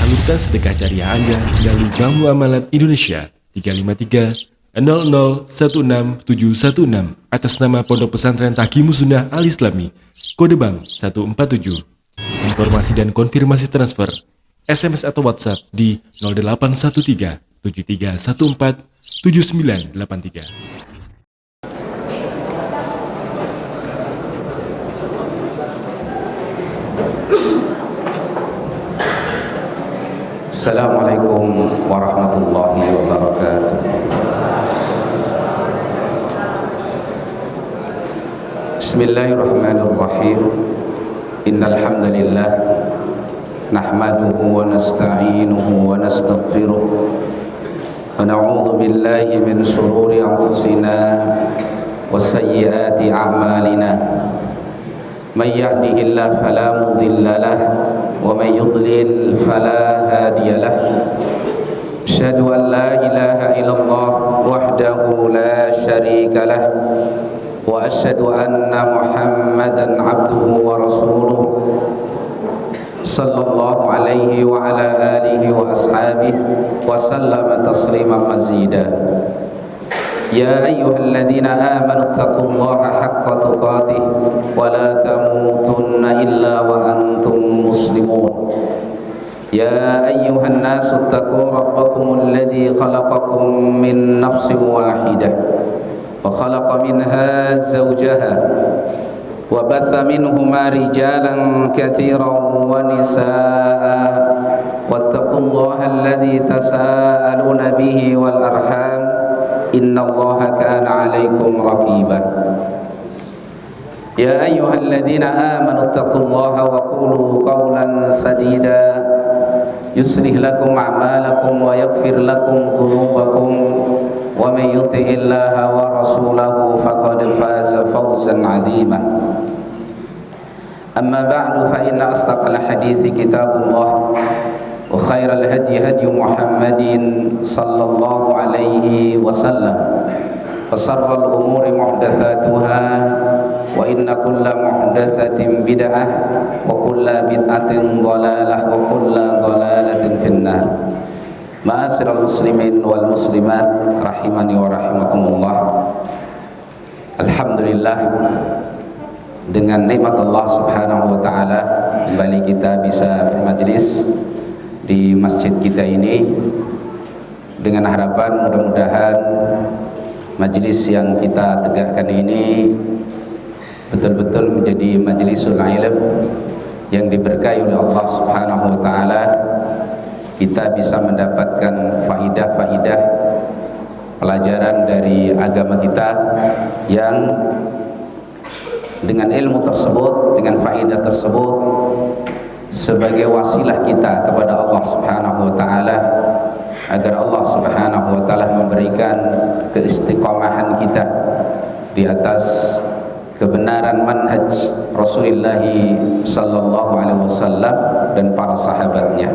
salurkan sedekah jariah Anda melalui Bank Muamalat Indonesia 353 00167616 atas nama Pondok Pesantren Tahqimus Sunnah Al-Islami, kode bank 147. Informasi dan konfirmasi transfer, SMS atau WhatsApp di 0813 7314 7983. Assalamualaikum warahmatullahi wabarakatuh. Bismillahirrahmanirrahim. Innal hamdalillah nahmaduhu wa nasta'inuhu wa nastaghfiruh wa na'udzu billahi min shururi anfusina wa sayyiati a'malina. May yahdihillahu fala mudilla lahu wa may yudlil fala hadiya lahu. Asyhadu an la ilaha illallah wahdahu la syarika lahu wa asyhadu anna Muhammadan abduhu wa rasuluh sallallahu alaihi wa ala alihi wa ashabihi wa sallama tasliman mazida. Ya ayyuhalladzina amanu taqullaha haqqa tuqatih wa la tamutunna illa wa antum muslimun. Ya ayyuhan nasu taqu rabbakumul ladzi khalaqakum min nafsin wahidah wa khalaqa minha zawjaha wa batha minhuma rijalan katsiran wa nisaa wattaqullaha alladzi tasaaluna bihi wal arham innallaha kana 'alaikum raqiba. Ya ayyuhalladzina amanu taqullaha wa qulu qawlan sadida yuslih lakum a'malakum wa yaghfir lakum dhunubakum wa may yuti'illaha wa rasulahu faqad faza fawzan 'azima. Amma ba'du fa inna asdaqal hadithi kitabullah wa khairal hadi hadi Muhammadin sallallahu alaihi wasallam wa sharral umuri muhdatsatuha wa inna kulla muhdatsatin bid'ah wa kulla bid'atin dhalalah wa kulla dhalalatin finnar. Ma'asyiral muslimin wal muslimat rahimani wa rahimakumullah. Alhamdulillah, dengan nikmat Allah Subhanahu wa taala kembali kita bisa bermajlis di masjid kita ini dengan harapan mudah-mudahan majlis yang kita tegakkan ini betul-betul menjadi majlisul ilm yang diberkahi oleh Allah Subhanahu wa taala. Kita bisa mendapatkan faidah-faidah pelajaran dari agama kita yang dengan ilmu tersebut, dengan faidah tersebut sebagai wasilah kita kepada Allah Subhanahu wa taala agar Allah Subhanahu wa taala memberikan keistiqomahan kita di atas kebenaran manhaj Rasulullah sallallahu alaihi wasallam dan para sahabatnya.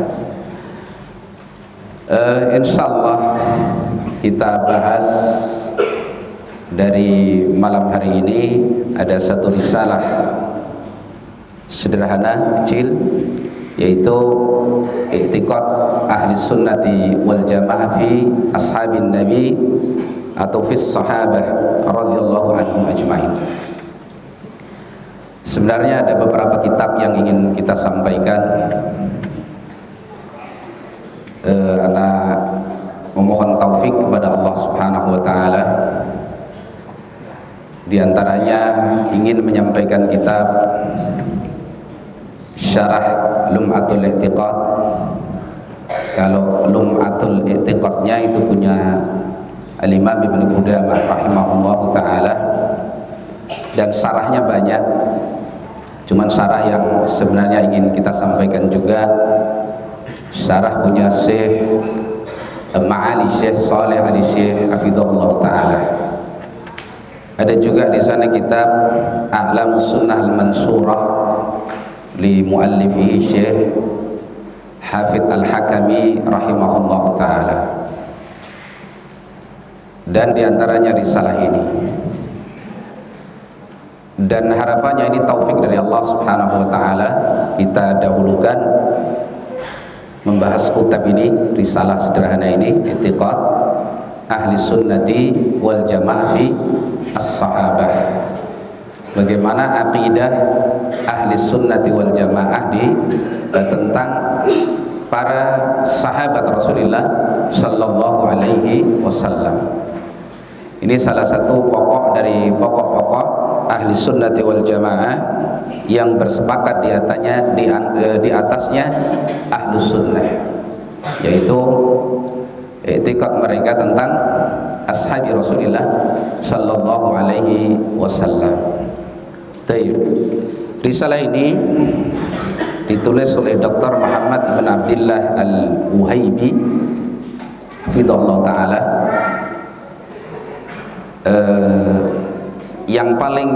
Insyaallah kita bahas dari malam hari ini ada satu risalah sederhana kecil, yaitu i'tiqad ahli sunnati wal jamaah fi ashabin nabi atau fi sahabah radhiyallahu anhum ajma'in. Sebenarnya ada beberapa kitab yang ingin kita sampaikan. Ana memohon taufik kepada Allah Subhanahu wa taala. Di antaranya ingin menyampaikan kitab Syarah Lum'atul I'tiqad. Kalau Lum'atul I'tiqadnya itu punya Al-Imam Ibnu Qudamah rahimahullahu taala, dan syarahnya banyak. Cuman syarah yang sebenarnya ingin kita sampaikan juga syarah punya Syekh Ma'ali Syekh Saleh Ali Syekh hafizahullah taala. Ada juga di sana kitab A'lamus Sunnah Al-Mansurah li muallifihi Syekh Hafidz Al-Hakami rahimahullah taala. Dan diantaranya risalah ini. Dan harapannya ini taufik dari Allah Subhanahu wa taala. Kita dahulukan membahas kitab ini, risalah sederhana ini, I'tiqad Ahli Sunnati wal Jamaah fi As-Sahabah. Bagaimana akidah Ahli Sunnati wal Jamaah tentang para sahabat Rasulullah sallallahu alaihi wasallam. Ini salah satu pokok dari pokok-pokok Ahli Sunnati wal Jamaah yang bersepakat di atasnya Ahlus Sunnah, yaitu i'tiqad mereka tentang ashabi Rasulullah sallallahu alaihi wasallam. Risalah ini ditulis oleh Dr. Muhammad ibn Abdullah al-Wuhaibi hafidhahullah ta'ala. Yang paling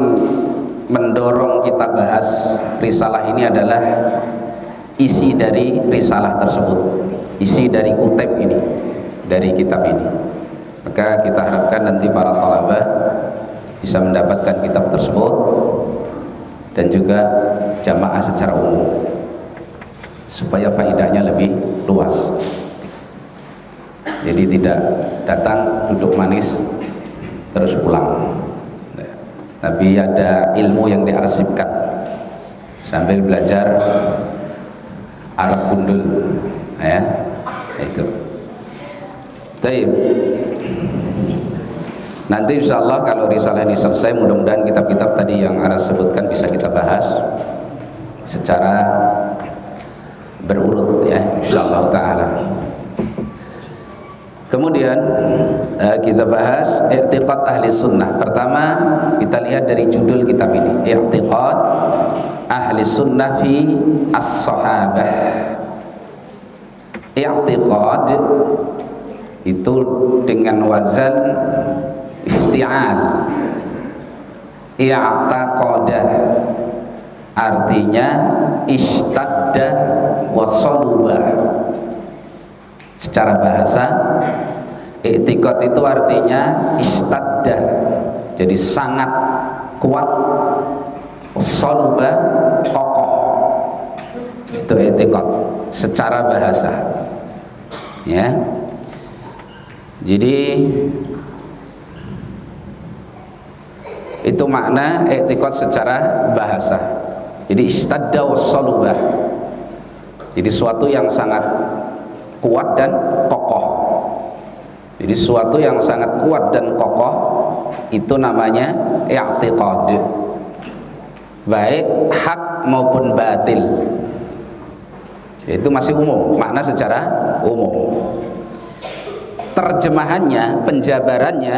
mendorong kita bahas risalah ini adalah isi dari risalah tersebut, isi dari kitab ini, dari kitab ini. Maka kita harapkan nanti para thalabah bisa mendapatkan kitab tersebut dan juga jamaah secara umum, supaya faedahnya lebih luas. Jadi tidak datang duduk manis terus pulang, tapi ada ilmu yang diarsipkan sambil belajar Arab gundul, ya, itu. Baik. Nanti insya Allah kalau risalah ini selesai, mudah-mudahan kitab-kitab tadi yang Aras sebutkan bisa kita bahas secara berurut, ya, insya Allah ta'ala. Kemudian kita bahas i'tiqad ahli sunnah. Pertama kita lihat dari judul kitab ini, i'tiqad ahli sunnah fi as-sahabah. I'tiqad itu dengan wazan ifti'al, i'taqada, artinya ishtadda wa saluba. Secara bahasa, i'tiqad itu artinya istadda, jadi sangat kuat, saluba, kokoh. Itu i'tiqad secara bahasa, ya. Jadi itu makna i'tiqad secara bahasa. Jadi istadda wa saluba, jadi suatu yang sangat kuat dan kokoh. Jadi sesuatu yang sangat kuat dan kokoh itu namanya i'tiqad, baik hak maupun batil. Itu masih umum, makna secara umum. Terjemahannya, penjabarannya,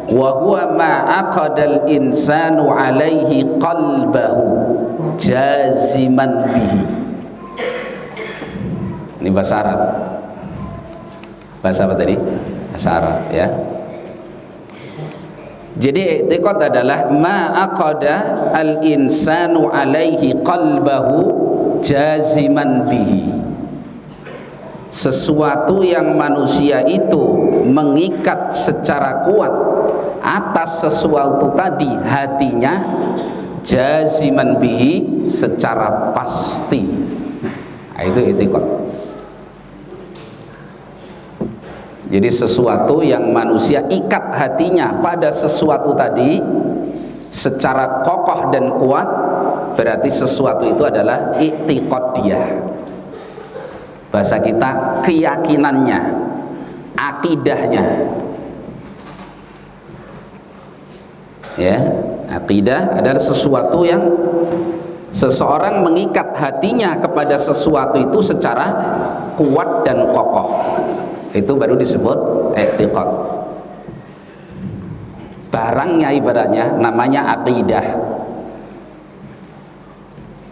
wa huwa ma aqadal insanu alaihi qalbahu jaziman bihi. Ini bahasa Arab. Bahasa apa tadi? Bahasa Arab, ya. Jadi i'tiqad adalah ma aqada al insanu alaihi qalbahu jaziman bihi. Sesuatu yang manusia itu mengikat secara kuat atas sesuatu tadi hatinya, jaziman bihi, secara pasti. Nah, itu i'tiqad. Jadi sesuatu yang manusia ikat hatinya pada sesuatu tadi secara kokoh dan kuat, berarti sesuatu itu adalah i'tiqadiyah. Bahasa kita keyakinannya, akidahnya. Ya, akidah adalah sesuatu yang seseorang mengikat hatinya kepada sesuatu itu secara kuat dan kokoh. Itu baru disebut i'tiqad. Barangnya ibaratnya namanya akidah.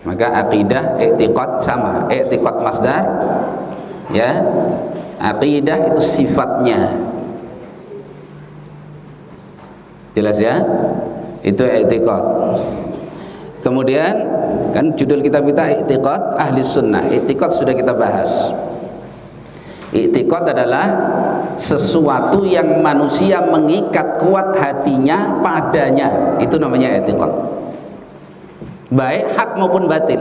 Maka akidah, i'tiqad sama. I'tiqad masdar, ya. Akidah itu sifatnya. Jelas ya? Itu i'tiqad. Kemudian kan judul kitab kita i'tiqad ahli sunnah. I'tiqad sudah kita bahas. I'tiqad adalah sesuatu yang manusia mengikat kuat hatinya padanya. Itu namanya i'tiqad, baik hak maupun batil.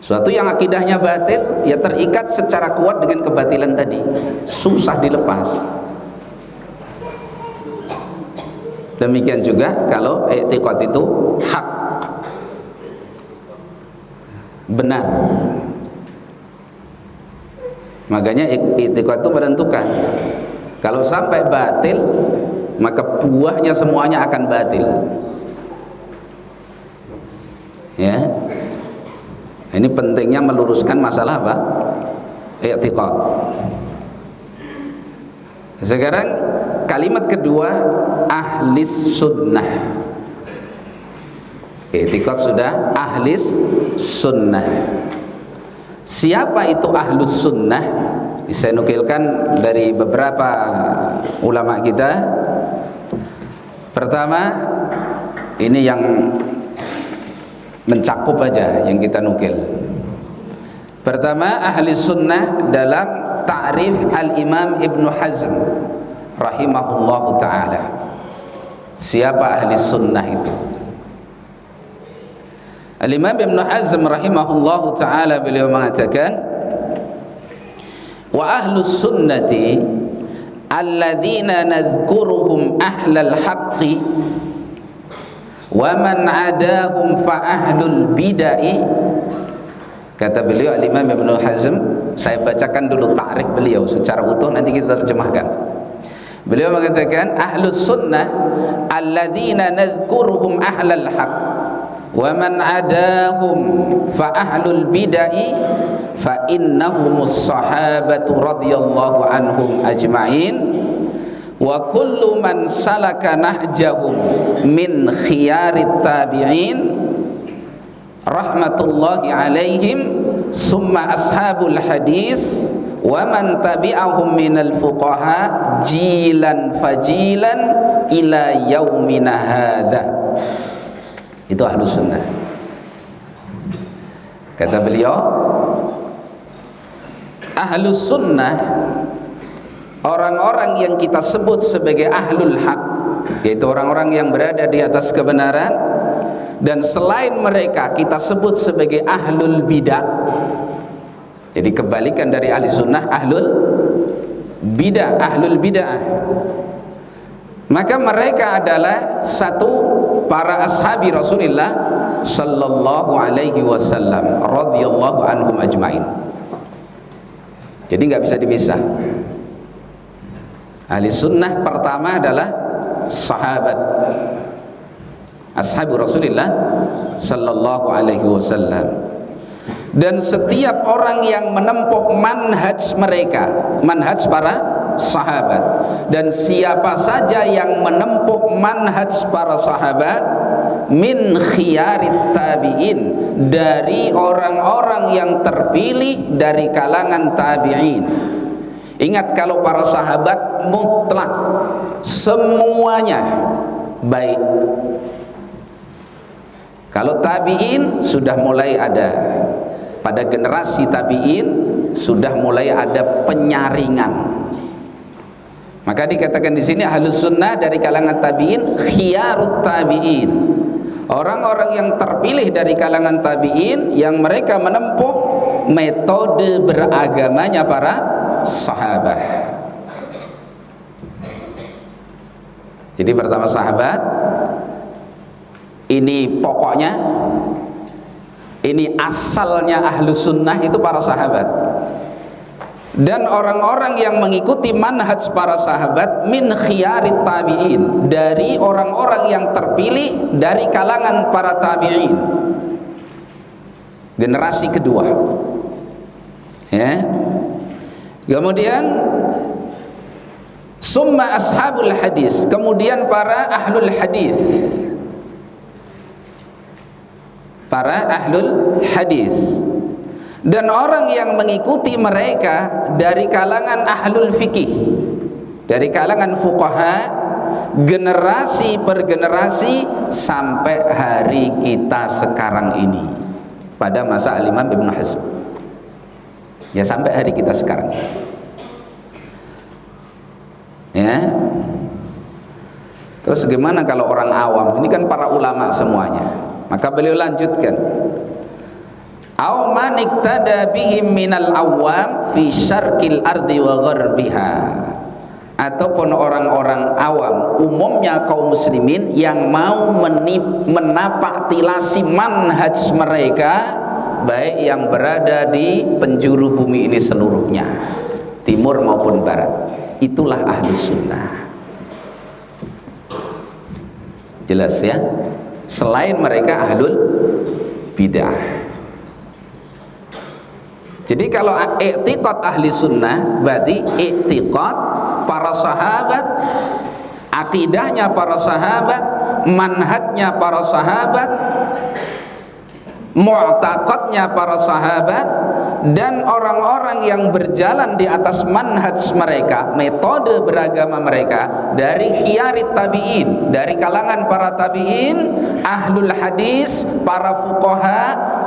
Suatu yang akidahnya batil, ya terikat secara kuat dengan kebatilan tadi, susah dilepas. Demikian juga kalau i'tiqad itu hak, benar. Makanya i'tiqad itu menentukan. Kalau sampai batil, maka buahnya semuanya akan batil. Ya. Ini pentingnya meluruskan masalah apa? I'tiqad. Sekarang kalimat kedua, ahlis sunnah. I'tiqad sudah, ahlis sunnah. Siapa itu ahlus sunnah? Saya nukilkan dari beberapa ulama kita. Pertama, ini yang mencakup aja yang kita nukil. Pertama, ahli sunnah dalam ta'rif al-Imam Ibnu Hazm rahimahullahu ta'ala. Siapa ahli sunnah itu? Al-Imam Ibnu Hazm rahimahullahu ta'ala beliau mengatakan, wa ahlus sunnati alladzina nadhkuruhum ahlal haqqi wa man adahum fa ahlul bidai. Kata beliau Al-Imam Ibnu Hazm, saya bacakan dulu ta'rif beliau secara utuh, nanti kita terjemahkan. Beliau mengatakan ahlus sunnah alladzina nadhkuruhum ahlal haqq wa man adahum fa ahlul bidai fa innahumus sahabatu radhiyallahu anhum ajma'in wa kullu man salaka nahjahum min khiyarit tabi'in rahmatullahi alaihim summa ashabul hadis wa man tabi'ahum minal fuqaha jilan fajilan ila yaumina hadha. Itu ahlus sunnah. Kata beliau, ahlus sunnah, orang-orang yang kita sebut sebagai ahlul haq, yaitu orang-orang yang berada di atas kebenaran, dan selain mereka kita sebut sebagai ahlul bidah. Jadi kebalikan dari ahli sunnah, ahlul bidah, ahlul bidah. Maka mereka adalah satu, para ashabi Rasulullah sallallahu alaihi wasallam radhiyallahu anhum ajmain. Jadi nggak bisa dipisah. Ahli sunnah pertama adalah sahabat, ashabi Rasulullah sallallahu alaihi wasallam. Dan setiap orang yang menempuh manhaj mereka, manhaj para sahabat, dan siapa saja yang menempuh manhaj para sahabat min khiyarit tabi'in, dari orang-orang yang terpilih dari kalangan tabi'in. Ingat, kalau para sahabat mutlak, semuanya baik. Kalau tabi'in sudah mulai ada, pada generasi tabi'in sudah mulai ada penyaringan. Maka dikatakan di sini ahlus sunnah dari kalangan tabi'in khiyarut tabi'in, orang-orang yang terpilih dari kalangan tabi'in yang mereka menempuh metode beragamanya para sahabat. Jadi pertama sahabat, ini pokoknya, ini asalnya ahlus sunnah itu para sahabat. Dan orang-orang yang mengikuti manhaj para sahabat min khiyarit tabi'in, dari orang-orang yang terpilih dari kalangan para tabi'in, generasi kedua. Ya. Kemudian summa ashabul hadis, kemudian para ahlul hadis, para ahlul hadis. Dan orang yang mengikuti mereka dari kalangan ahlul fikih, dari kalangan fuqaha, generasi per generasi sampai hari kita sekarang ini, pada masa Al-Imam Ibnu Hazm, ya sampai hari kita sekarang. Ya. Terus gimana kalau orang awam? Ini kan para ulama semuanya. Maka beliau lanjutkan, Au man iktada bihim minal awam fi syarqil ardi wa gharbiha, ataupun orang-orang awam umumnya kaum muslimin yang mau menapak tilasi manhaj mereka, baik yang berada di penjuru bumi ini seluruhnya, timur maupun barat. Itulah ahli sunnah. Jelas ya. Selain mereka ahlul bidah. Jadi kalau i'tiqad ahli sunnah berarti i'tiqad para sahabat, akidahnya para sahabat, manhajnya para sahabat, mu'taqadnya para sahabat, dan orang-orang yang berjalan di atas manhaj mereka, metode beragama mereka, dari khiyarit tabi'in, dari kalangan para tabi'in, ahlul hadis, para fuqaha,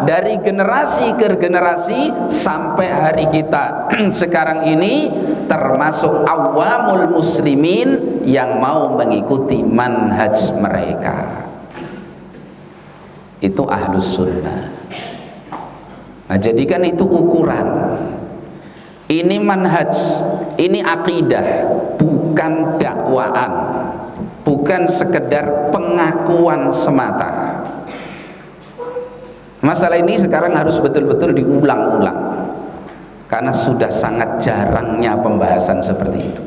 dari generasi ke generasi sampai hari kita sekarang ini, termasuk awamul muslimin yang mau mengikuti manhaj mereka. Itu ahlus sunnah. Nah, jadikan itu ukuran. Ini manhaj, ini akidah, bukan dakwaan, bukan sekedar pengakuan semata. Masalah ini sekarang harus betul-betul diulang-ulang, karena sudah sangat jarangnya pembahasan seperti itu.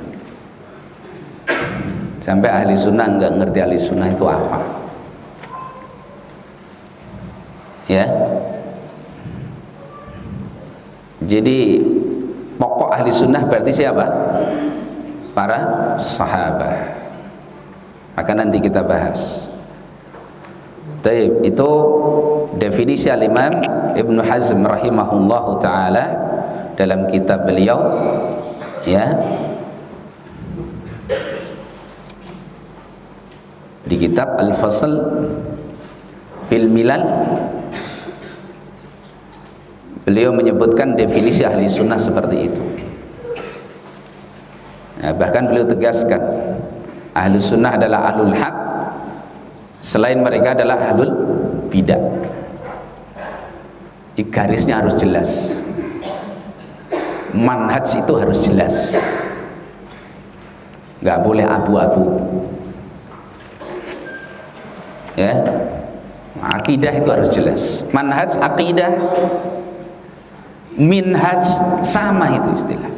Sampai ahli sunnah nggak ngerti ahli sunnah itu apa. Ya. Jadi pokok ahli sunnah berarti siapa? Para sahabat. Maka nanti kita bahas. Taib, itu definisi al-Imam Ibnu Hazm rahimahullahu taala dalam kitab beliau, ya, di kitab Al-Fasl fil Milal. Beliau menyebutkan definisi ahli sunnah seperti itu. Nah, bahkan beliau tegaskan ahli sunnah adalah ahlul haq, selain mereka adalah ahlul bidah. Di garisnya harus jelas, manhaj itu harus jelas, nggak boleh abu-abu, ya. Akidah itu harus jelas, manhaj, akidah, minhaj, sama itu istilah.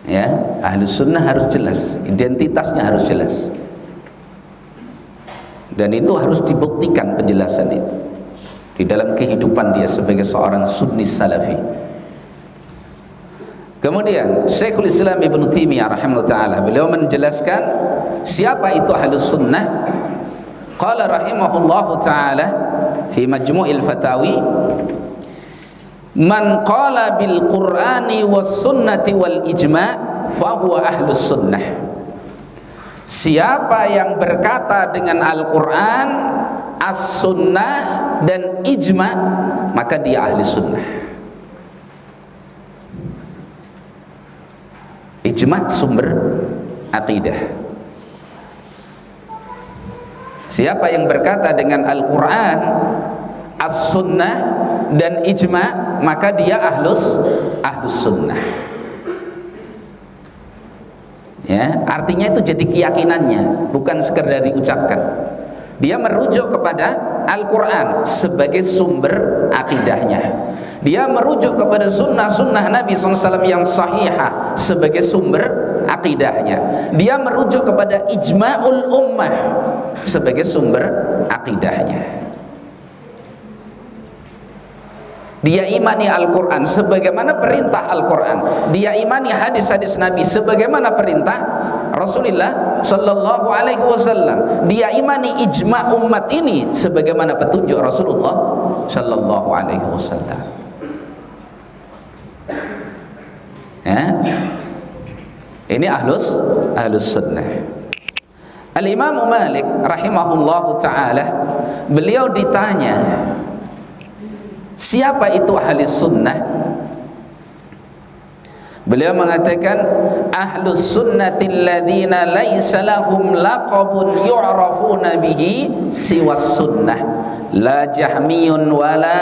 Ya, ahlus sunnah harus jelas, identitasnya harus jelas, dan itu harus dibuktikan penjelasan itu di dalam kehidupan dia sebagai seorang sunni salafi. Kemudian Syekhul Islam Ibnu Taimiyah rahimahullah taala, beliau menjelaskan siapa itu ahlus sunnah. Qala rahimahullahu taala fi majmu'il fatawi, man qala bil qur'ani was sunnati wal ijma' fahuwa ahlus sunnah. Siapa yang berkata dengan Al-Quran, as-sunnah dan ijma', maka dia ahli sunnah. Ijma' sumber akidah. Siapa yang berkata dengan Al-Quran, as-sunnah dan ijma', maka dia ahlus sunnah. Ya, artinya itu jadi keyakinannya, bukan sekedar diucapkan. Dia merujuk kepada Al-Quran sebagai sumber akidahnya. Dia merujuk kepada sunnah-sunnah Nabi SAW yang sahihah sebagai sumber akidahnya. Dia merujuk kepada ijma'ul ummah sebagai sumber akidahnya. Dia imani Al-Quran sebagaimana perintah Al-Quran. Dia imani hadis-hadis Nabi sebagaimana perintah Rasulullah Sallallahu Alaihi Wasallam. Dia imani ijma' umat ini sebagaimana petunjuk Rasulullah Sallallahu Alaihi Wasallam. Ya. Ini ahlus sunnah. Al-Imam Malik rahimahullahu ta'ala, beliau ditanya, siapa itu ahli sunnah? Beliau mengatakan, ahlus sunnati alladzina laisa lahum laqabun yu'rafuna bihi siwas sunnah. la jahmiyun wala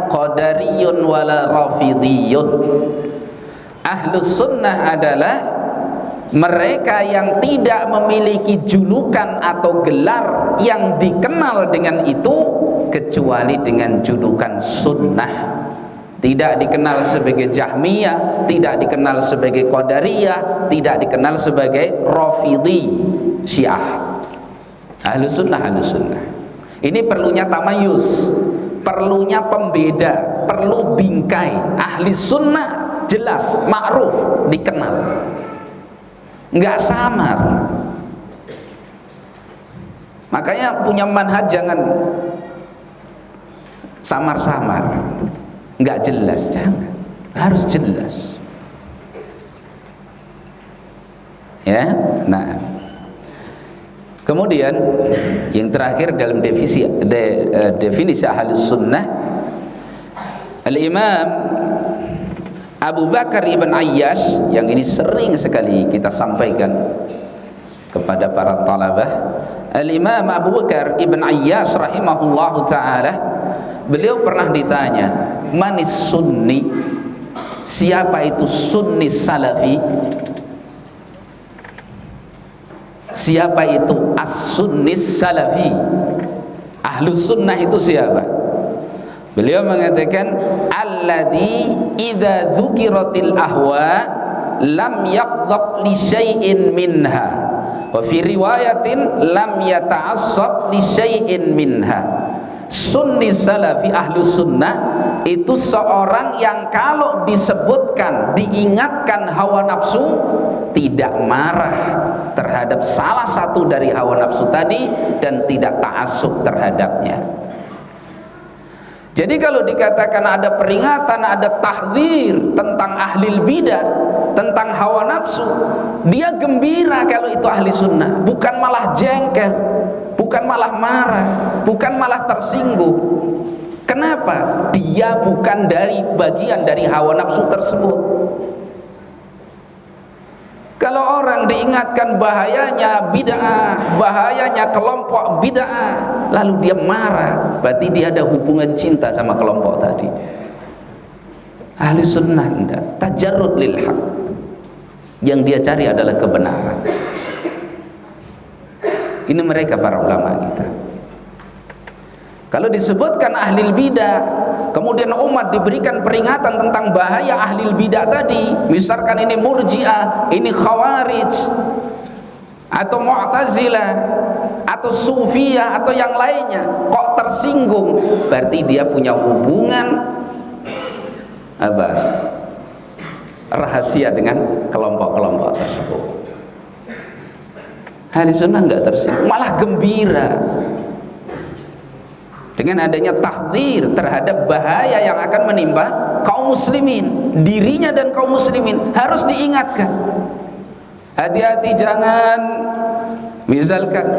qadariyun wala rafidiyun. Ahlus sunnah adalah mereka yang tidak memiliki julukan atau gelar yang dikenal dengan itu kecuali dengan julukan sunnah. Tidak dikenal sebagai Jahmiyah, tidak dikenal sebagai Qadariyah, tidak dikenal sebagai Rafidhi, Syiah. Ahlus sunnah, ahlus sunnah. Ini perlunya tamayus, perlunya pembeda, perlu bingkai. Ahli sunnah jelas, ma'ruf, dikenal, nggak samar. Makanya punya manhaj jangan samar-samar, nggak jelas, jangan, harus jelas. Ya, nah, kemudian yang terakhir dalam definisi Ahlus Sunnah, Al-Imam Abu Bakar Ibn Ayyash, yang ini sering sekali kita sampaikan kepada para talabah. Al-Imam Abu Bakar Ibn Ayyash rahimahullahu ta'ala, beliau pernah ditanya, manis sunni, siapa itu sunni salafi, siapa itu as-sunnis salafi, ahlus sunnah itu siapa? Beliau mengatakan, alladzi idza dzukiratil ahwa lam yaqdhab li syai'in minha, wa fi riwayatin lam yata'assab li syai'in minha. Sunni salafi, ahlus sunnah itu seorang yang kalau disebutkan, diingatkan hawa nafsu, tidak marah terhadap salah satu dari hawa nafsu tadi dan tidak ta'assub terhadapnya. Jadi kalau dikatakan ada peringatan, ada tahdzir tentang ahlil bidah, tentang hawa nafsu, dia gembira kalau itu ahli sunnah, bukan malah jengkel, bukan malah marah, bukan malah tersinggung. Kenapa? Dia bukan dari bagian dari hawa nafsu tersebut. Kalau orang diingatkan bahayanya bid'ah, bahayanya kelompok bid'ah, lalu dia marah, berarti dia ada hubungan cinta sama kelompok tadi. Ahli sunnah enggak, tajarrud lil haq. Yang dia cari adalah kebenaran. Ini mereka para ulama kita. Kalau disebutkan ahlil bidah, kemudian umat diberikan peringatan tentang bahaya ahlil bidah tadi, misalkan ini murji'ah, ini khawarij, atau mu'tazilah, atau sufiyah, atau yang lainnya, kok tersinggung, berarti dia punya hubungan apa? Rahasia dengan kelompok-kelompok tersebut. Ahli sunnah enggak tersinggung, malah gembira dengan adanya tahdzir terhadap bahaya yang akan menimpa kaum muslimin, dirinya dan kaum muslimin harus diingatkan. Hati-hati, jangan misalkan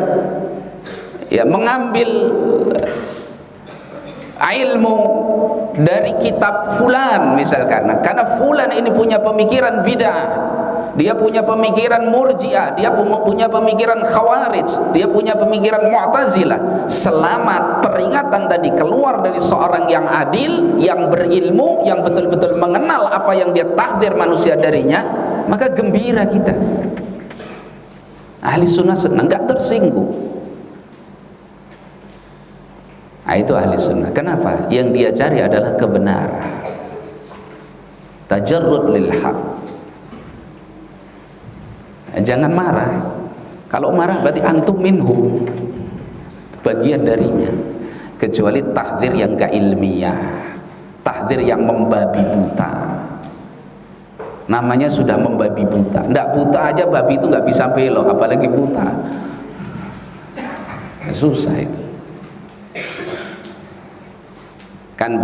ya mengambil ilmu dari kitab fulan misalkan, karena fulan ini punya pemikiran bid'ah, dia punya pemikiran murji'ah, dia punya pemikiran khawarij, dia punya pemikiran mu'tazilah. Selama peringatan tadi keluar dari seorang yang adil, yang berilmu, yang betul-betul mengenal apa yang dia tahdzir manusia darinya, maka gembira kita. Ahli sunnah senang, enggak tersinggung. Nah, itu ahli sunnah. Kenapa? Yang dia cari adalah kebenaran. Tajarrud lil haq. Jangan marah. Kalau marah berarti antum minhum, bagian darinya. Kecuali tahdzir yang gak ilmiah, tahdzir yang membabi buta. Namanya sudah membabi buta. Nggak buta aja babi itu nggak bisa belok, apalagi buta. Susah itu. Kan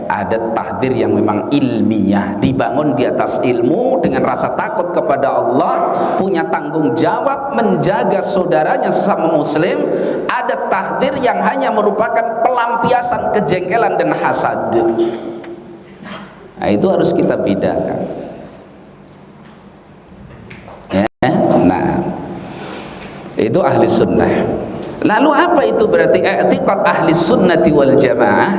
ada tahdzir yang memang ilmiah, dibangun di atas ilmu dengan rasa takut kepada Allah, punya tanggung jawab menjaga saudaranya sesama muslim. Ada tahdzir yang hanya merupakan pelampiasan kejengkelan dan hasad. Nah, itu harus kita bedakan. Ya? Nah, itu ahli sunnah. Lalu apa itu berarti i'tiqad ahli sunnati wal jamaah?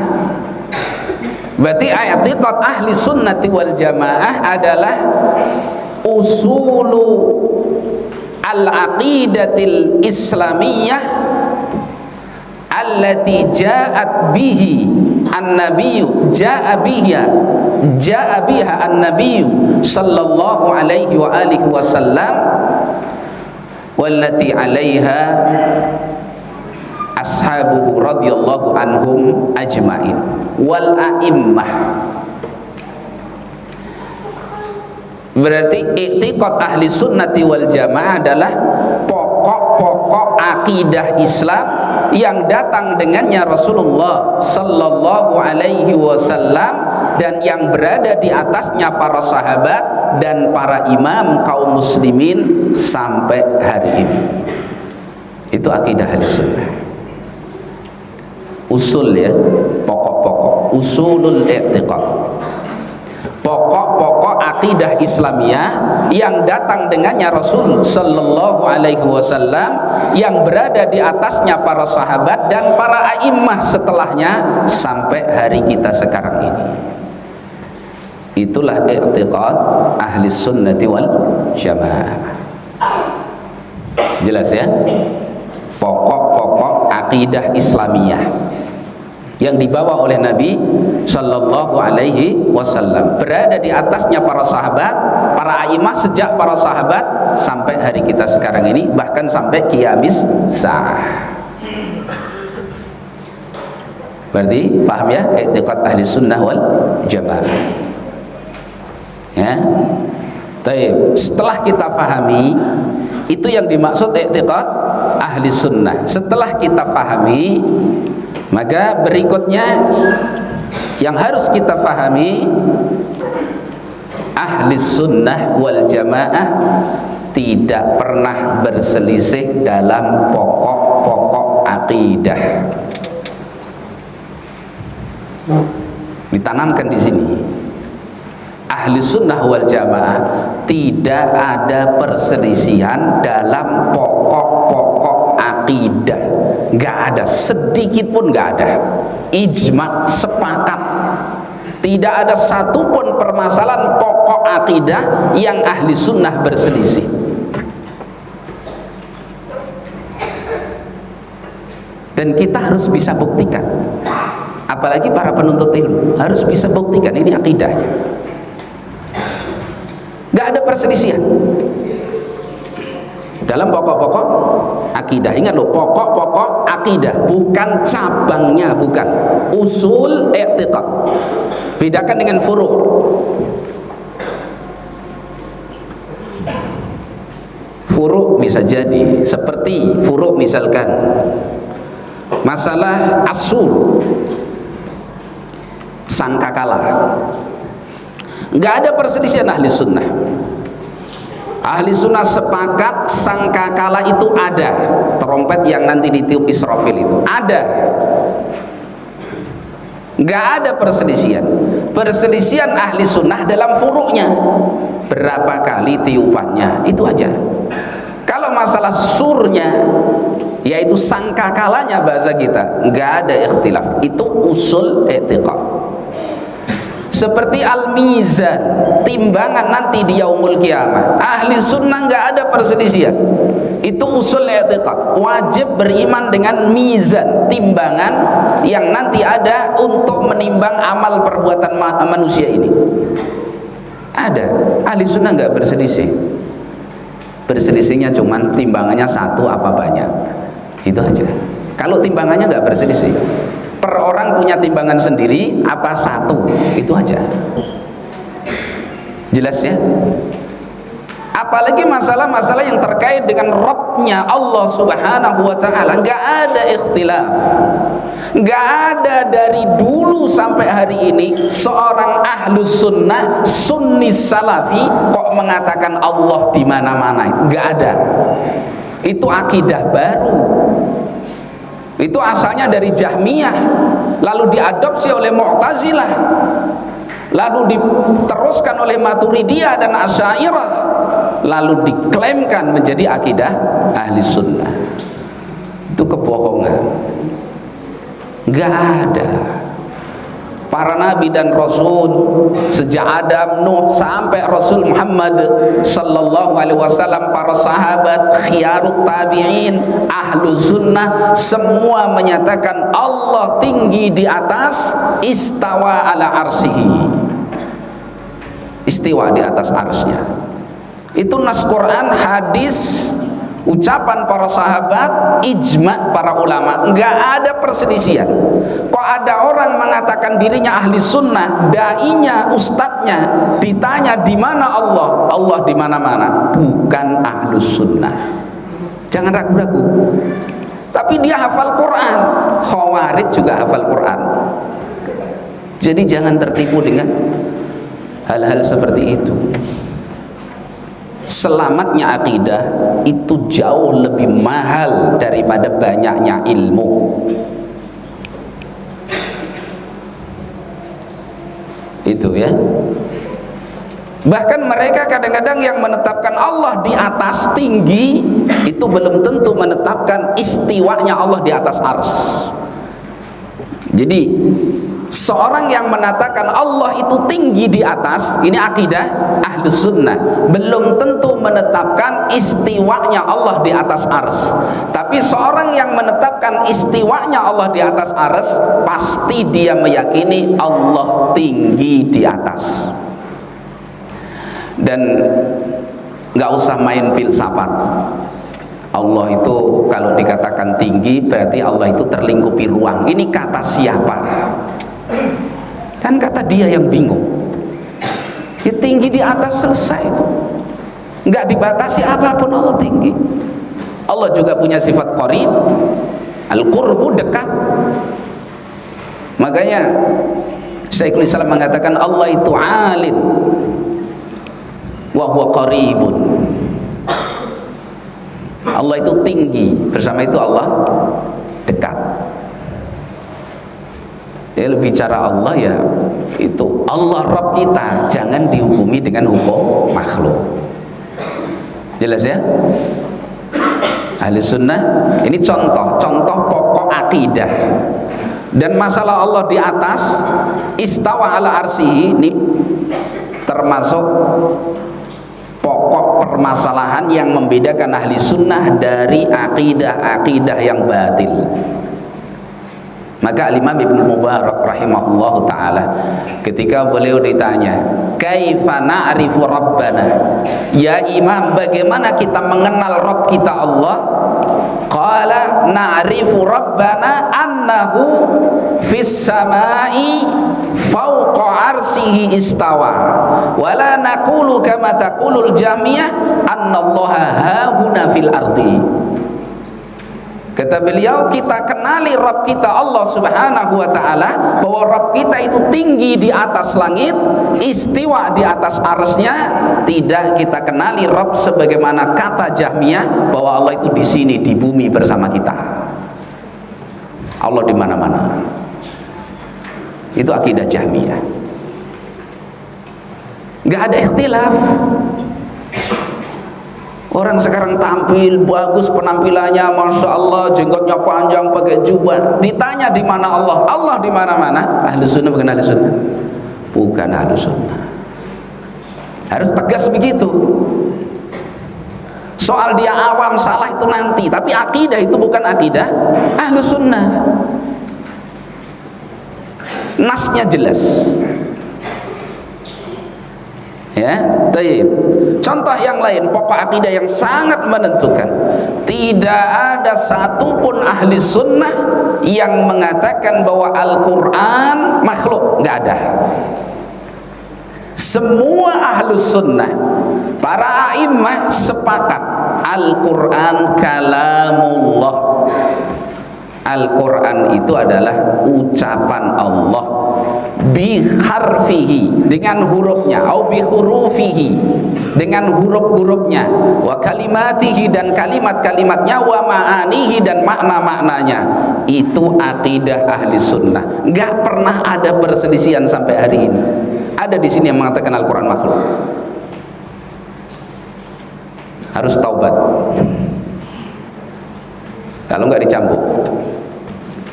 Berarti i'tiqad ahli sunnati wal jamaah adalah usulu al-aqidatil islamiyah allati ja'at bihi an-nabiyyu ja'a biha an-nabiyyu sallallahu alaihi wa alihi wasallam wallati 'alaiha ashabuhu radhiyallahu anhum ajma'in wal a'immah. Berarti i'tiqad ahli sunnati wal jamaah adalah pokok-pokok akidah Islam yang datang dengannya Rasulullah sallallahu alaihi wasallam dan yang berada di atasnya para sahabat dan para imam kaum muslimin sampai hari ini. Itu akidah ahli sunnah. Usul ya, pokok-pokok, usulul i'tiqad, pokok-pokok akidah Islamiyah yang datang dengannya Rasul sallallahu alaihi wasallam yang berada di atasnya para sahabat dan para a'immah setelahnya sampai hari kita sekarang ini. Itulah i'tiqad ahli sunnati wal jamaah. Jelas ya? Pokok-pokok akidah Islamiyah yang dibawa oleh Nabi sallallahu alaihi wasallam, berada di atasnya para sahabat, para a'imah sejak para sahabat sampai hari kita sekarang ini, bahkan sampai kiamis sa'ah. Berarti paham ya i'tiqad ahli sunnah wal jamaah ya. Taib. Setelah kita pahami itu yang dimaksud i'tiqad ahli sunnah, setelah kita pahami, maka berikutnya yang harus kita pahami, ahli sunnah wal jamaah tidak pernah berselisih dalam pokok-pokok akidah. Ditanamkan di sini, ahli sunnah wal jamaah tidak ada perselisihan dalam pokok-pokok akidah. Nggak ada, sedikit pun nggak ada. Ijma, sepakat, tidak ada satupun permasalahan pokok akidah yang ahli sunnah berselisih. Dan kita harus bisa buktikan, apalagi para penuntut ilmu harus bisa buktikan ini akidahnya. Nggak ada perselisihan dalam pokok-pokok akidah. Ingat loh, pokok-pokok akidah, bukan cabangnya, bukan usul i'tiqad. Bedakan dengan furu'. Furu' bisa jadi seperti furu' misalkan masalah asur, sangkakala. Nggak ada perselisihan ahli sunnah. Ahli sunnah sepakat sangkakala itu ada, trompet yang nanti ditiup Israfil itu ada. Nggak ada perselisihan. Perselisihan ahli sunnah dalam furu'nya, berapa kali tiupannya, itu aja. Kalau masalah surnya, yaitu sangkakalanya bahasa kita, nggak ada ikhtilaf. Itu usul i'tiqad. Seperti al-mizan, timbangan nanti di yaumul kiamah, ahli sunnah nggak ada perselisihan. Itu usul i'tiqad, wajib beriman dengan mizan, timbangan yang nanti ada untuk menimbang amal perbuatan manusia ini. Ada, ahli sunnah nggak berselisih. Berselisihnya cuman timbangannya satu apa banyak, itu aja. Kalau timbangannya nggak berselisih, per orang punya timbangan sendiri apa satu, itu aja. Jelas ya? Apalagi masalah-masalah yang terkait dengan Rabbnya Allah subhanahu wa ta'ala, nggak ada ikhtilaf. Nggak ada dari dulu sampai hari ini seorang ahlus sunnah, sunni salafi kok mengatakan Allah di mana-mana. Nggak ada. Itu akidah baru. Itu asalnya dari Jahmiyah, lalu diadopsi oleh Mu'tazilah, lalu diteruskan oleh Maturidiyah dan Asy'ariyah, lalu diklaimkan menjadi akidah ahli sunnah. Itu kebohongan. Nggak ada. Para nabi dan rasul sejak Adam, Nuh sampai Rasul Muhammad sallallahu alaihi wasallam, para sahabat, khiyarut tabi'in, ahlu sunnah, semua menyatakan Allah tinggi di atas, istawa ala arsihi, istiwa di atas arsnya. Itu nas Quran, hadis, ucapan para sahabat, ijma para ulama, nggak ada perselisihan. Kok ada orang mengatakan dirinya ahli sunnah, dainya, ustadznya ditanya di mana Allah, Allah di mana-mana, bukan ahlus sunnah. Jangan ragu-ragu. Tapi dia hafal Quran, khawarij juga hafal Quran. Jadi jangan tertipu dengan hal-hal seperti itu. Selamatnya akidah itu jauh lebih mahal daripada banyaknya ilmu. Itu ya. Bahkan mereka kadang-kadang yang menetapkan Allah di atas tinggi itu belum tentu menetapkan istiwanya Allah di atas ars. Jadi seorang yang mengatakan Allah itu tinggi di atas, ini akidah ahlus sunnah, belum tentu menetapkan istiwanya Allah di atas ars. Tapi seorang yang menetapkan istiwanya Allah di atas ars, pasti dia meyakini Allah tinggi di atas. Dan nggak usah main filsafat. Allah itu kalau dikatakan tinggi berarti Allah itu terlingkupi ruang. Ini kata siapa? Kan kata dia yang bingung. Ya tinggi di atas, selesai, nggak dibatasi apapun Allah tinggi. Allah juga punya sifat qarib, al-qurbu, dekat. Makanya Syekhul Islam mengatakan Allah itu alin wa huwa qaribun. Allah itu tinggi, bersama itu Allah dekat. Ya, bicara Allah ya itu Allah Rabb kita, jangan dihukumi dengan hukum makhluk. Jelas ya? Ahli sunnah ini contoh pokok akidah. Dan masalah Allah di atas, istawa ala arsihi, ini termasuk pokok permasalahan yang membedakan ahli sunnah dari akidah yang batil. Maka Imam Ibnu Mubarak rahimahullahu ta'ala ketika beliau ditanya kaifa na'rifu rabbana, ya Imam, bagaimana kita mengenal Rabb kita Allah? Qala na'rifu rabbana annahu fis samai fawqa arsihi istawa wala naqulu kama taqulul jamiyah annallaha hahuna fil ardi. Kata beliau, kita kenali Rabb kita Allah subhanahu wa ta'ala, bahwa Rabb kita itu tinggi di atas langit, istiwa di atas arsnya. Tidak kita kenali Rabb sebagaimana kata Jahmiyah, bahwa Allah itu di sini, di bumi bersama kita. Allah di mana-mana. Itu akidah Jahmiyah. Gak ada ikhtilaf. Orang sekarang tampil bagus penampilannya, masya Allah, jenggotnya panjang, pakai jubah. Ditanya di mana Allah? Allah di mana-mana. Ahlu sunnah bukan ahlu sunnah, bukan ahlu sunnah. Harus tegas begitu. Soal dia awam salah itu nanti, tapi akidah itu bukan akidah ahlu sunnah. Nasnya jelas. Ya, taib. Contoh yang lain, pokok akidah yang sangat menentukan. Tidak ada satupun ahli sunnah yang mengatakan bahwa Al-Quran makhluk, nggak ada. Semua ahli sunnah, para a'immah sepakat Al-Quran kalamullah. Al-Quran itu adalah ucapan Allah, bi harfihi, dengan hurufnya, au bi hurufihi, dengan huruf-hurufnya, wa kalimatihi, dan kalimat-kalimatnya, wa ma'anihi, dan makna-maknanya. Itu akidah ahli sunnah. Nggak pernah ada perselisihan sampai hari ini. Ada di sini yang mengatakan Al-Quran makhluk. Harus taubat. kalau nggak dicambuk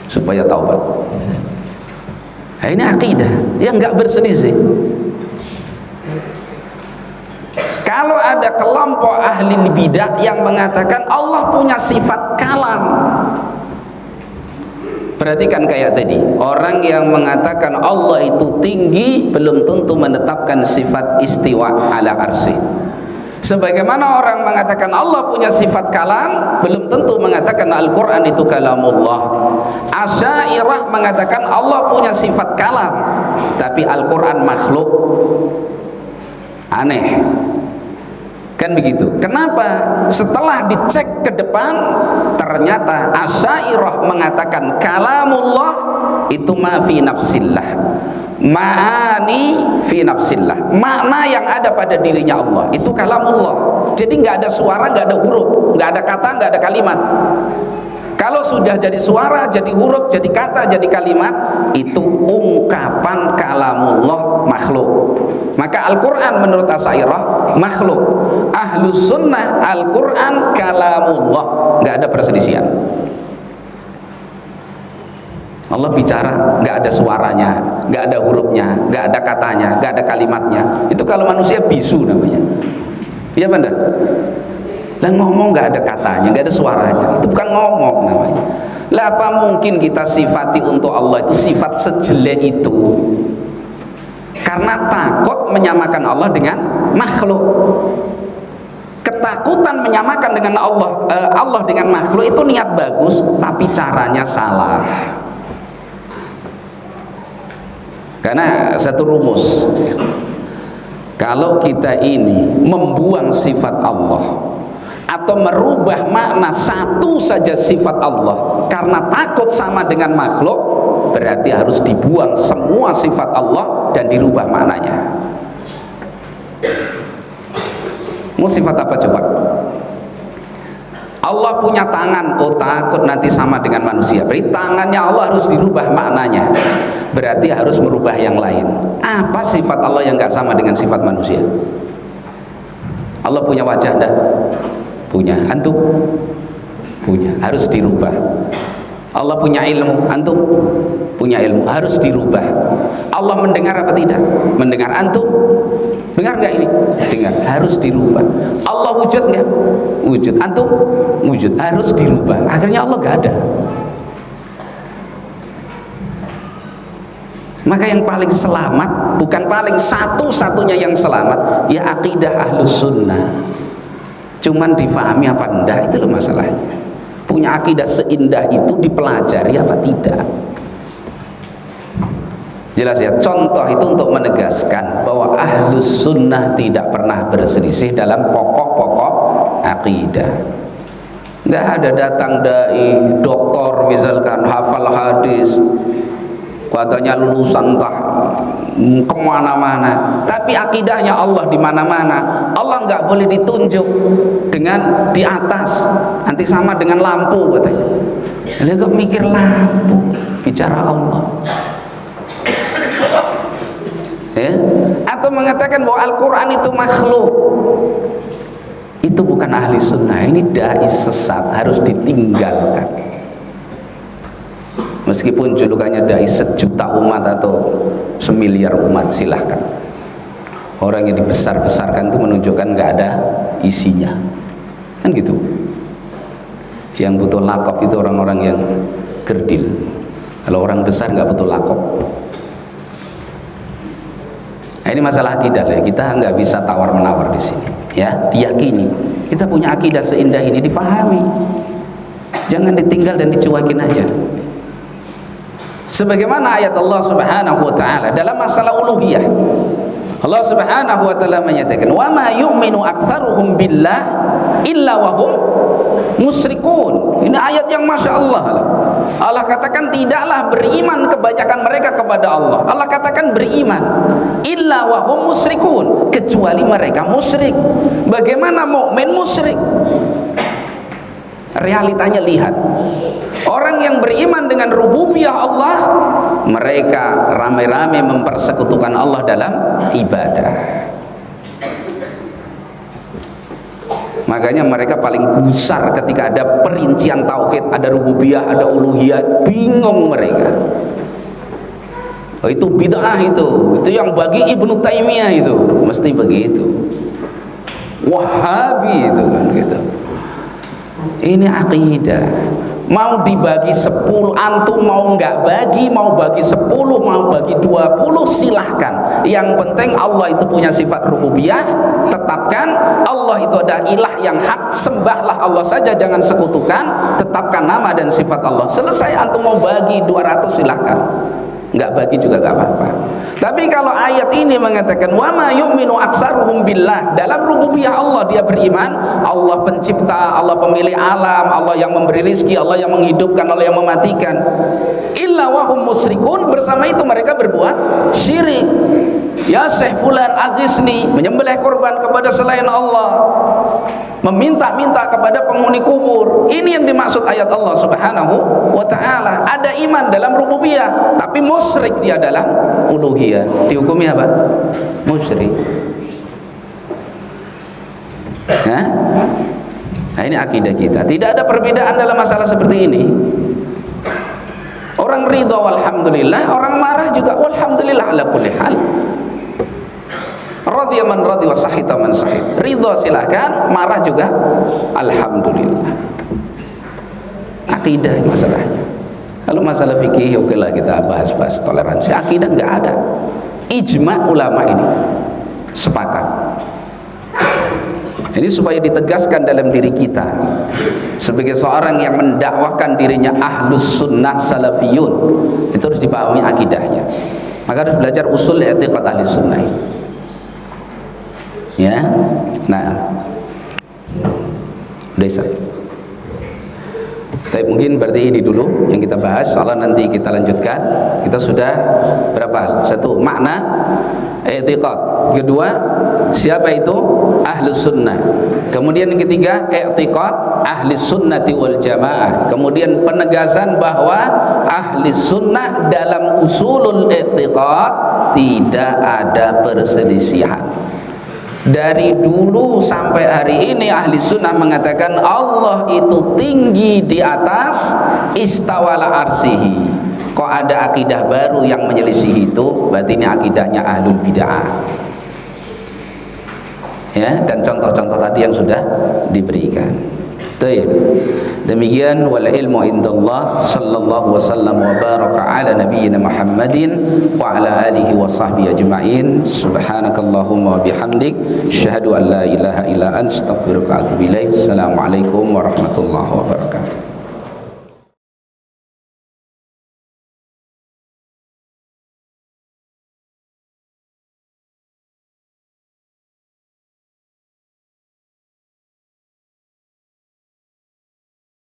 supaya taubat. Nah, ini akidah yang nggak berselisih. Kalau ada kelompok ahli bidah yang mengatakan Allah punya sifat kalam, perhatikan kayak tadi, orang yang mengatakan Allah itu tinggi belum tentu menetapkan sifat istiwa ala arsy. Sebagaimana orang mengatakan Allah punya sifat kalam belum tentu mengatakan Al-Quran itu kalamullah. Asy'ariyah mengatakan Allah punya sifat kalam tapi Al-Quran makhluk. Aneh kan begitu. Kenapa? Setelah dicek ke depan ternyata Asy'ariyah mengatakan kalamullah itu ma fi nafsillah, ma'ani fi nafsillah, makna yang ada pada dirinya Allah itu kalamullah. Jadi nggak ada suara, nggak ada huruf, nggak ada kata, nggak ada kalimat. Kalau sudah jadi suara, jadi huruf, jadi kata, jadi kalimat, itu ungkapan kalamullah makhluk. Maka Al-Quran menurut Asy'ariyah makhluk. Ahlus sunnah Al-Quran kalamullah, nggak ada perselisihan. Allah bicara, nggak ada suaranya, nggak ada hurufnya, nggak ada katanya, nggak ada kalimatnya. Itu kalau manusia bisu namanya. Iya benar. Lah ngomong nggak ada katanya, nggak ada suaranya, itu bukan ngomong namanya. Lah apa mungkin kita sifati untuk Allah itu sifat sejelek itu? Karena takut menyamakan Allah dengan makhluk. Ketakutan menyamakan dengan Allah dengan makhluk itu niat bagus, tapi caranya salah. Karena satu rumus, kalau kita ini membuang sifat Allah atau merubah makna satu saja sifat Allah karena takut sama dengan makhluk, berarti harus dibuang semua sifat Allah dan dirubah maknanya. Mau sifat apa coba? Allah punya tangan, oh takut nanti sama dengan manusia, berarti tangannya Allah harus dirubah maknanya, berarti harus merubah yang lain. Apa sifat Allah yang gak sama dengan sifat manusia? Allah punya wajah enggak? Punya. Antum? Punya, harus dirubah. Allah punya ilmu, antum? Punya ilmu, harus dirubah. Allah mendengar apa tidak? Mendengar. Antum? Dengar nggak ini? Dengar, harus dirubah. Allah wujud nggak? Wujud. Antum? Wujud, harus dirubah. Akhirnya Allah nggak ada. Maka yang paling selamat, bukan paling satu-satunya yang selamat, ya akidah ahlus sunnah. Cuman difahami apa enggak, itu loh masalahnya. Punya akidah seindah itu dipelajari apa tidak? Jelas ya, contoh itu untuk menegaskan bahwa ahlus sunnah tidak pernah berselisih dalam pokok-pokok akidah. Nggak ada datang dai, doktor misalkan, hafal hadis, katanya lulusan entah kemana-mana, tapi akidahnya Allah di mana-mana. Allah nggak boleh ditunjuk dengan di atas, nanti sama dengan lampu katanya. Dia kok mikir lampu, bicara Allah. Ya? Atau mengatakan bahwa Al-Quran itu makhluk, itu bukan ahli sunnah, ini dai sesat, harus ditinggalkan. Meskipun julukannya dai 1 juta umat atau 1 miliar umat, silahkan. Orang yang dibesar-besarkan itu menunjukkan nggak ada isinya, kan gitu. Yang butuh lakop itu orang-orang yang kerdil. Kalau orang besar nggak butuh lakop. Nah, ini masalah akidah ya. Kita nggak bisa tawar menawar di sini. Ya, diyakini. Kita punya akidah seindah ini, difahami. Jangan ditinggal dan dicuekin aja. Sebagaimana ayat Allah Subhanahu wa taala dalam masalah uluhiyah. Allah Subhanahu wa taala menyatakan, "Wa ma yu'minu aktsaruhum billah illa wa hum musyrikun." Ini ayat yang Masya Allah. Allah katakan tidaklah beriman kebanyakan mereka kepada Allah. Allah katakan beriman illa wa hum musyrikun, kecuali mereka musyrik. Bagaimana mukmin musyrik? Realitanya lihat, orang yang beriman dengan rububiyah Allah, mereka ramai-ramai mempersekutukan Allah dalam ibadah. Makanya mereka paling gusar ketika ada perincian tauhid, ada rububiyah, ada uluhiyah, bingung mereka. Oh, itu bid'ah itu yang bagi Ibnu Taimiyah itu mesti begitu. Wahabi itu kan gitu. Ini akidah. Mau dibagi 10, antum mau nggak bagi, mau bagi 10, mau bagi 20, silahkan. Yang penting Allah itu punya sifat rububiyah, tetapkan Allah itu ada ilah yang hak, sembahlah Allah saja, jangan sekutukan, tetapkan nama dan sifat Allah. Selesai, antum mau bagi 200 silahkan, nggak bagi juga nggak apa-apa. Tapi kalau ayat ini mengatakan wa ma yu'minu aksaruhum billah, dalam rububiyah Allah dia beriman, Allah pencipta, Allah pemilik alam, Allah yang memberi rizki, Allah yang menghidupkan, Allah yang mematikan. Illa wahum musyrikun, bersama itu mereka berbuat syirik. Ya Syekh fulan aghisni, menyembelih korban kepada selain Allah, meminta-minta kepada penghuni kubur. Ini yang dimaksud ayat Allah Subhanahu wa ta'ala. Ada iman dalam rububiyah, tapi musyrik dia dalam uluhiyah. Dihukumi apa? Musyrik. Nah, ini akidah kita. Tidak ada perbedaan dalam masalah seperti ini. Orang ridha walhamdulillah, orang marah juga walhamdulillah ala kulli hal. Radhiya man radhi wa sahita man sahid. Ridha silahkan, marah juga alhamdulillah. Akidah masalahnya. Kalau masalah fikih oke lah kita bahas-bahas toleransi. Akidah nggak ada. Ijma ulama ini sepakat. Ini supaya ditegaskan dalam diri kita sebagai seorang yang mendakwahkan dirinya ahlus sunnah salafiyun, itu harus dipahami akidahnya. Maka harus belajar usul i'tiqad ahli sunnah. Ya, nah, udah. Tapi mungkin berarti ini dulu yang kita bahas. Soalnya nanti kita lanjutkan. Kita sudah berapa hal? Satu, makna i'tiqad. Kedua, siapa itu ahlus sunnah. Kemudian yang ketiga, i'tiqad ahli sunnati wal jamaah. Kemudian penegasan bahwa ahli sunnah dalam usulul i'tiqad tidak ada perselisihan. Dari dulu sampai hari ini ahli sunnah mengatakan Allah itu tinggi di atas istawala arsihi. Kok ada akidah baru yang menyelisih itu? Berarti ini akidahnya ahlul bid'ah. Ya, dan contoh-contoh tadi yang sudah diberikan. Baik. Demikian wal ilmu indallah, sallallahu wasallam wa baraka ala nabiyyina Muhammadin wa ala alihi wa sahbihi ajma'in. Subhanakallahumma wa bihamdik, asyhadu an la ilaha illa anta, astaghfiruka wa atubu ilaik. Assalamualaikum warahmatullahi wabarakatuh.